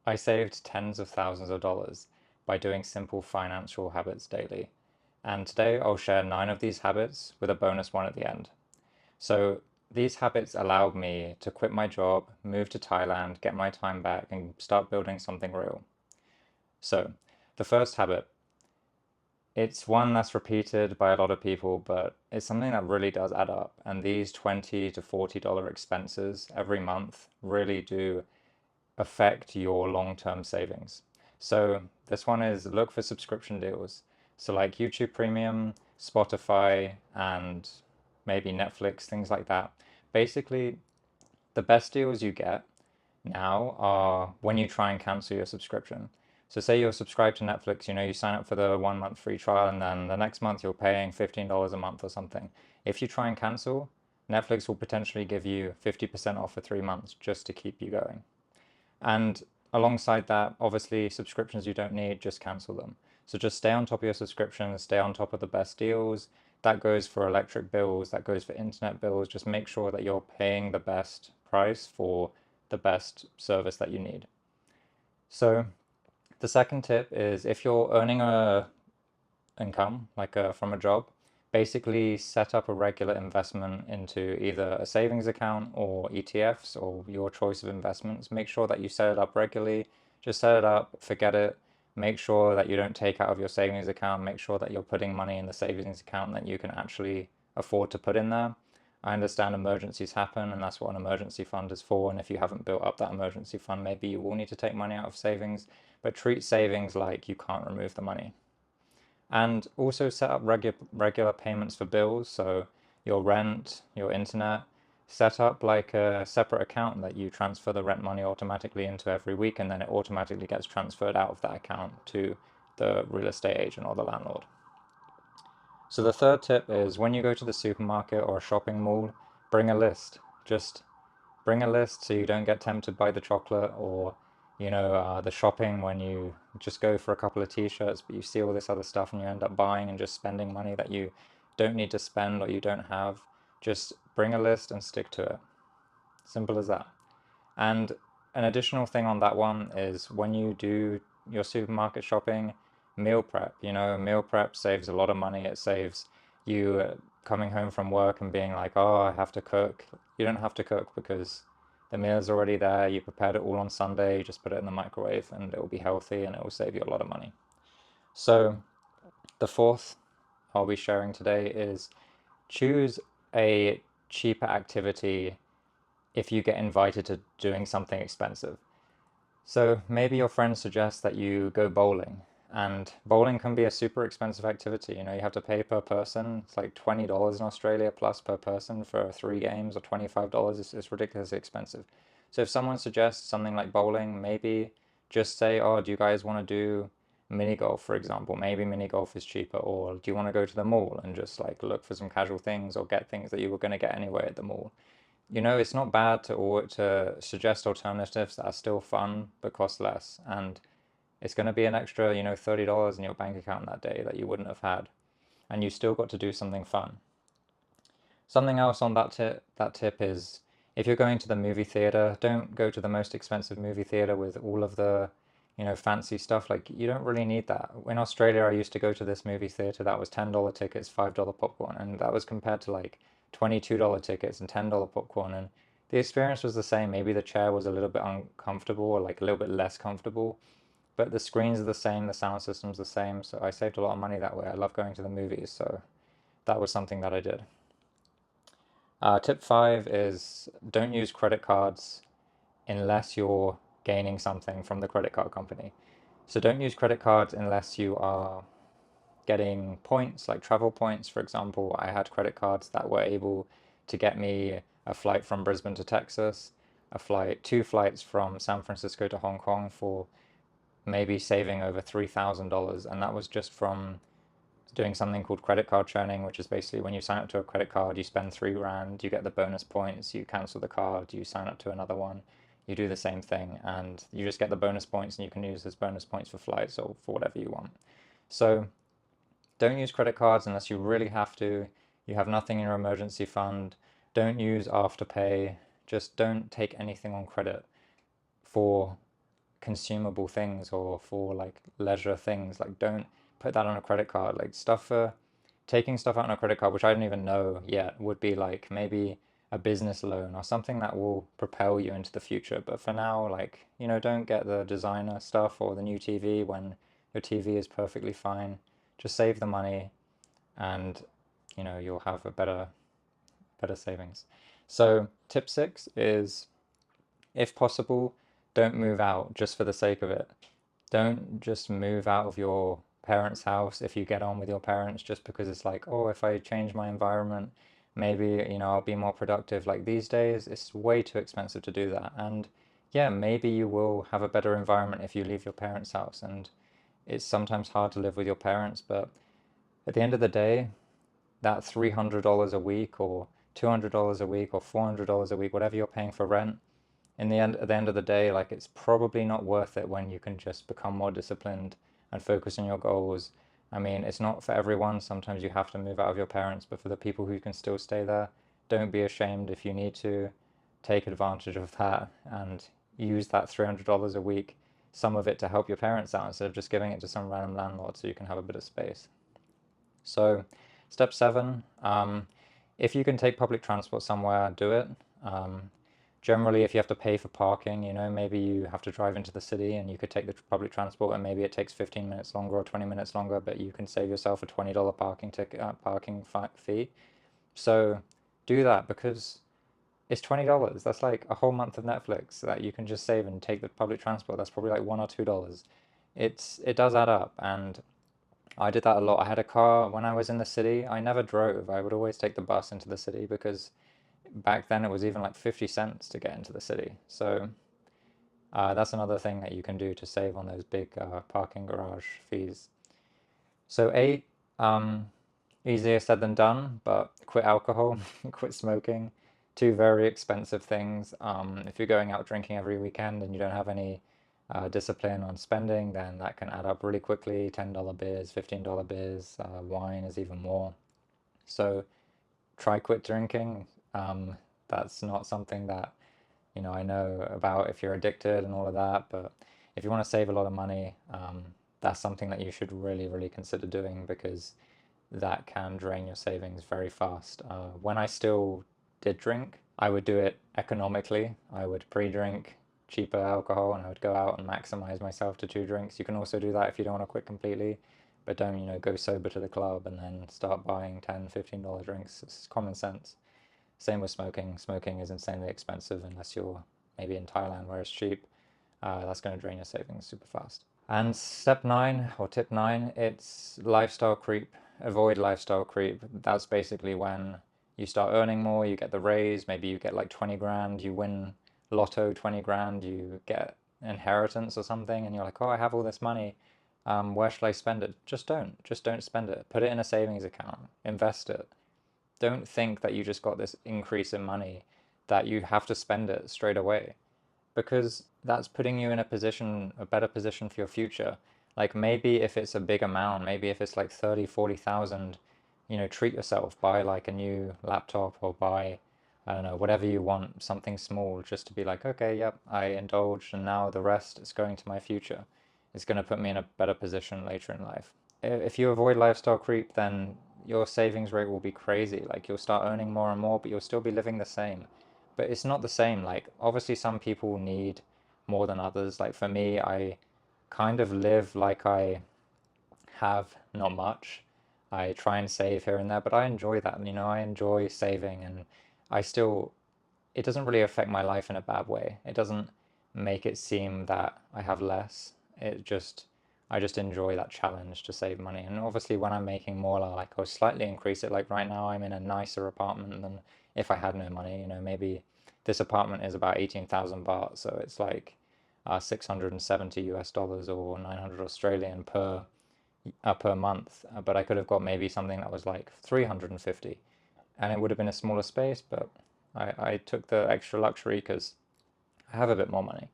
I saved tens of thousands of dollars by doing simple financial habits daily. And today I'll share 9 of these habits with a bonus one at the end. So these habits allowed me to quit my job, move to Thailand, get my time back, and start building something real. So the first habit, it's one that's repeated by a lot of people, but it's something that really does add up. And these $20 to $40 expenses every month really do affect your long-term savings. So this one is look for subscription deals. So like YouTube Premium, Spotify, and maybe Netflix, things like that. Basically, the best deals you get now are when you try and cancel your subscription. So say you're subscribed to Netflix, you sign up for the 1 month free trial and then the next month you're paying $15 a month or something. If you try and cancel, Netflix will potentially give you 50% off for 3 months just to keep you going. And alongside that, obviously, subscriptions you don't need, just cancel them. So just stay on top of your subscriptions, stay on top of the best deals. That goes for electric bills, that goes for internet bills. Just make sure that you're paying the best price for the best service that you need. So the second tip is if you're earning a income, like from a job, basically set up a regular investment into either a savings account or ETFs or your choice of investments. Make sure that you set it up regularly. Just set it up, forget it. Make sure that you don't take out of your savings account. Make sure that you're putting money in the savings account that you can actually afford to put in there. I understand emergencies happen, and that's what an emergency fund is for. And if you haven't built up that emergency fund, maybe you will need to take money out of savings, but treat savings like you can't remove the money. And also set up regular payments for bills, so your rent, your internet. Set up like a separate account that you transfer the rent money automatically into every week, and then it automatically gets transferred out of that account to the real estate agent or the landlord. So the third tip is when you go to the supermarket or a shopping mall, bring a list. Just bring a list so you don't get tempted by the chocolate or the shopping when you just go for a couple of t-shirts but you see all this other stuff and you end up buying and just spending money that you don't need to spend or you don't have. Just bring a list and stick to it. Simple as that. And an additional thing on that one is when you do your supermarket shopping, meal prep. Meal prep saves a lot of money. It saves you coming home from work and being like, oh, I have to cook. You don't have to cook because the meal is already there. You prepared it all on Sunday. You just put it in the microwave and it will be healthy and it will save you a lot of money. So the fourth I'll be sharing today is choose a cheaper activity if you get invited to doing something expensive. So maybe your friend suggests that you go bowling, and bowling can be a super expensive activity. You have to pay per person. It's like $20 in Australia plus per person for 3 games, or $25. It's ridiculously expensive. So if someone suggests something like bowling, maybe just say, oh, do you guys want to do mini golf, for example? Maybe mini golf is cheaper, or do you want to go to the mall and just like look for some casual things or get things that you were going to get anyway at the mall? It's not bad to suggest alternatives that are still fun but cost less, and it's going to be an extra, $30 in your bank account that day that you wouldn't have had, and you still got to do something fun. Something else on that tip is if you're going to the movie theater, don't go to the most expensive movie theater with all of the, fancy stuff. Like you don't really need that. In Australia, I used to go to this movie theater that was $10 tickets, $5 popcorn, and that was compared to like $22 tickets and $10 popcorn, and the experience was the same. Maybe the chair was a little bit uncomfortable or like a little bit less comfortable, but the screens are the same, the sound system's the same, so I saved a lot of money that way. I love going to the movies, so that was something that I did. Tip five is don't use credit cards unless you're gaining something from the credit card company. So don't use credit cards unless you are getting points, like travel points. For example, I had credit cards that were able to get me a flight from Brisbane to Texas, two flights from San Francisco to Hong Kong for maybe saving over $3,000. And that was just from doing something called credit card churning, which is basically when you sign up to a credit card, you spend 3 grand, you get the bonus points, you cancel the card, you sign up to another one, you do the same thing, and you just get the bonus points, and you can use those bonus points for flights or for whatever you want. So don't use credit cards unless you really have to. You have nothing in your emergency fund. Don't use Afterpay. Just don't take anything on credit for consumable things or for like leisure things. Like don't put that on a credit card. Like stuff for taking stuff out on a credit card, which I don't even know yet, would be like maybe a business loan or something that will propel you into the future. But for now, like, don't get the designer stuff or the new TV when your TV is perfectly fine. Just save the money and you'll have a better savings. So tip 6 is, if possible, don't move out just for the sake of it. Don't just move out of your parents' house if you get on with your parents just because it's like, oh, if I change my environment, maybe, I'll be more productive. Like these days, it's way too expensive to do that. And yeah, maybe you will have a better environment if you leave your parents' house. And it's sometimes hard to live with your parents, but at the end of the day, that $300 a week or $200 a week or $400 a week, whatever you're paying for rent, at the end of the day, like it's probably not worth it when you can just become more disciplined and focus on your goals. I mean, it's not for everyone. Sometimes you have to move out of your parents, but for the people who can still stay there, don't be ashamed if you need to take advantage of that and use that $300 a week, some of it to help your parents out instead of just giving it to some random landlord so you can have a bit of space. So, step 7, if you can take public transport somewhere, do it. Generally, if you have to pay for parking, maybe you have to drive into the city and you could take the public transport and maybe it takes 15 minutes longer or 20 minutes longer, but you can save yourself a $20 parking fee. So do that because it's $20. That's like a whole month of Netflix that you can just save and take the public transport. That's probably like $1 or $2. It does add up, and I did that a lot. I had a car when I was in the city. I never drove. I would always take the bus into the city because back then it was even like 50 cents to get into the city. So that's another thing that you can do to save on those big parking garage fees. So 8, easier said than done, but quit alcohol, quit smoking. 2 very expensive things. If you're going out drinking every weekend and you don't have any discipline on spending, then that can add up really quickly. $10 beers, $15 beers, wine is even more. So try quit drinking. That's not something that I know about if you're addicted and all of that, but if you want to save a lot of money, that's something that you should really, really consider doing because that can drain your savings very fast. When I still did drink, I would do it economically. I would pre-drink cheaper alcohol and I would go out and maximize myself to 2 drinks. You can also do that if you don't want to quit completely, but don't, go sober to the club and then start buying $10, $15 drinks. It's common sense. Same with smoking. Smoking is insanely expensive unless you're maybe in Thailand where it's cheap. That's going to drain your savings super fast. And step 9 or tip 9, it's lifestyle creep. Avoid lifestyle creep. That's basically when you start earning more, you get the raise, maybe you get like 20 grand, you win lotto 20 grand, you get inheritance or something, and you're like, oh, I have all this money. Where should I spend it? Just don't spend it. Put it in a savings account, invest it. Don't think that you just got this increase in money that you have to spend it straight away, because that's putting you in a better position for your future. Like maybe if it's a big amount, maybe if it's like 30, 40,000, treat yourself, buy like a new laptop or buy, I don't know, whatever you want, something small just to be like, okay, yep, I indulged and now the rest is going to my future. It's going to put me in a better position later in life. If you avoid lifestyle creep, then your savings rate will be crazy. Like you'll start earning more and more, but you'll still be living the same. But it's not the same. Like obviously some people need more than others. Like for me, I kind of live like I have not much. I try and save here and there, but I enjoy that. I enjoy saving and I still, it doesn't really affect my life in a bad way. It doesn't make it seem that I have less. I just enjoy that challenge to save money. And obviously when I'm making more, like I'll slightly increase it. Like right now I'm in a nicer apartment than if I had no money. Maybe this apartment is about 18,000 baht, so it's like 670 US dollars or 900 Australian per month. But I could have got maybe something that was like 350 and it would have been a smaller space, but I took the extra luxury because I have a bit more money.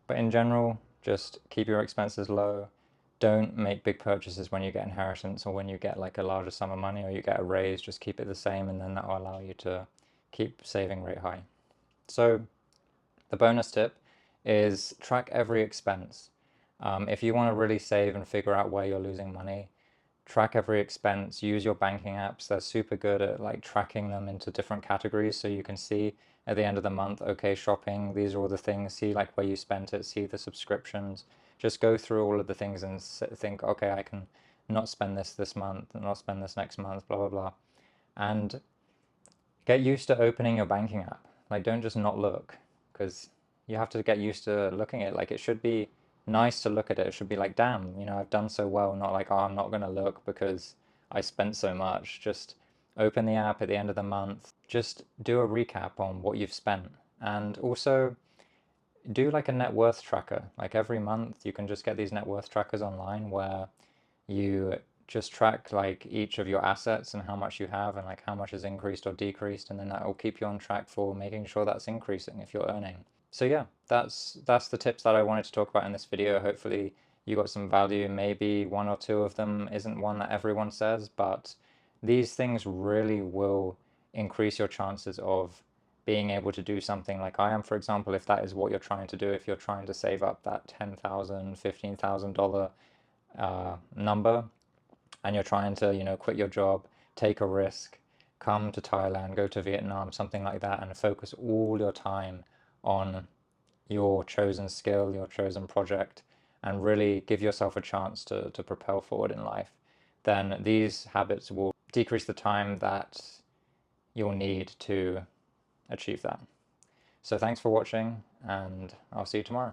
But in general, just keep your expenses low. Don't make big purchases when you get inheritance or when you get like a larger sum of money or you get a raise. Just keep it the same and then that will allow you to keep saving rate high. So the bonus tip is track every expense. If you want to really save and figure out where you're losing money, track every expense, use your banking apps. They're super good at like tracking them into different categories so you can see at the end of the month, okay, shopping, these are all the things, see like where you spent it, see the subscriptions. Just go through all of the things and think, okay, I can not spend this month, and not spend this next month, blah, blah, blah. And get used to opening your banking app. Like, don't just not look, because you have to get used to looking at it. Like, it should be nice to look at it. It should be like, damn, I've done so well. Not like, oh, I'm not going to look because I spent so much. Just open the app at the end of the month. Just do a recap on what you've spent. And also do like a net worth tracker. Like every month, you can just get these net worth trackers online where you just track like each of your assets and how much you have and like how much has increased or decreased, and then that will keep you on track for making sure that's increasing if you're earning. So yeah, that's the tips that I wanted to talk about in this video. Hopefully you got some value. Maybe one or two of them isn't one that everyone says, but these things really will increase your chances of being able to do something like I am, for example, if that is what you're trying to do, if you're trying to save up that $10,000, $15,000 number, and you're trying to, quit your job, take a risk, come to Thailand, go to Vietnam, something like that, and focus all your time on your chosen skill, your chosen project, and really give yourself a chance to propel forward in life, then these habits will decrease the time that you'll need to achieve that. So thanks for watching, and I'll see you tomorrow.